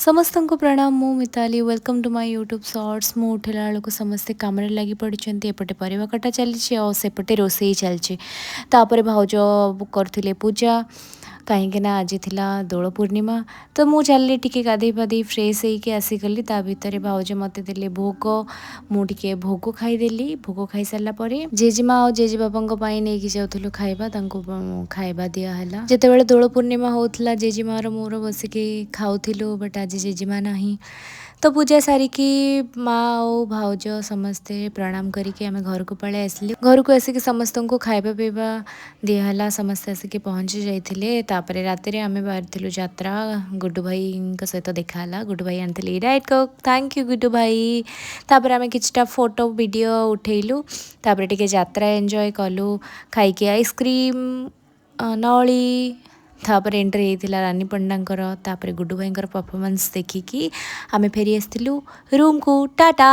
समस्त को प्रणाम मु Mitali welcome to my YouTube shorts मु उठला बेलू समस्ते कम लगी पड़ते एपटे परिवा कटा चली सेपटे रोसई चलची तापर भाउज करथिले पूजा कहीं आज थिला दोल पूर्णिमा तो मु चलली टिके गाधे पाधे फ्रेश होके आसीगली ता भितर भाउज मते देले भोग मुझे भोग खाईदेली भोग खाई सारा पर जेजेमा और जेजे बाबा नहीं जाऊँ खाइबा खाइबा दिहला जिते दोल पूर्णिमा होता जेजेमा मोर बसिकी खाऊलु बट आज जेजेमा नहीं तो पूजा सारिकी माँ और भाउज समस्ते प्रणाम करके आम घर को पलि आसिलु घर को आसिक समस्त को खाइबा पीवा दिहला समस्ते आसिक पहुँची जाते रात आम बाहर यात्रा गुड्डू भाई सहित देखाला गुड्डू भाई आनी राइट को थैंक यू गुड्डू भाई तापर आम किछटा फोटो वीडियो उठेलु तापर टिके यात्रा एंजॉय कलु खाइके आइसक्रीम नली तापर एंट्री होता रानी पंडांकर तापर गुड्डू भाई परफॉर्मेंस देखिकी आम फेरी आसलु रूम को टाटा।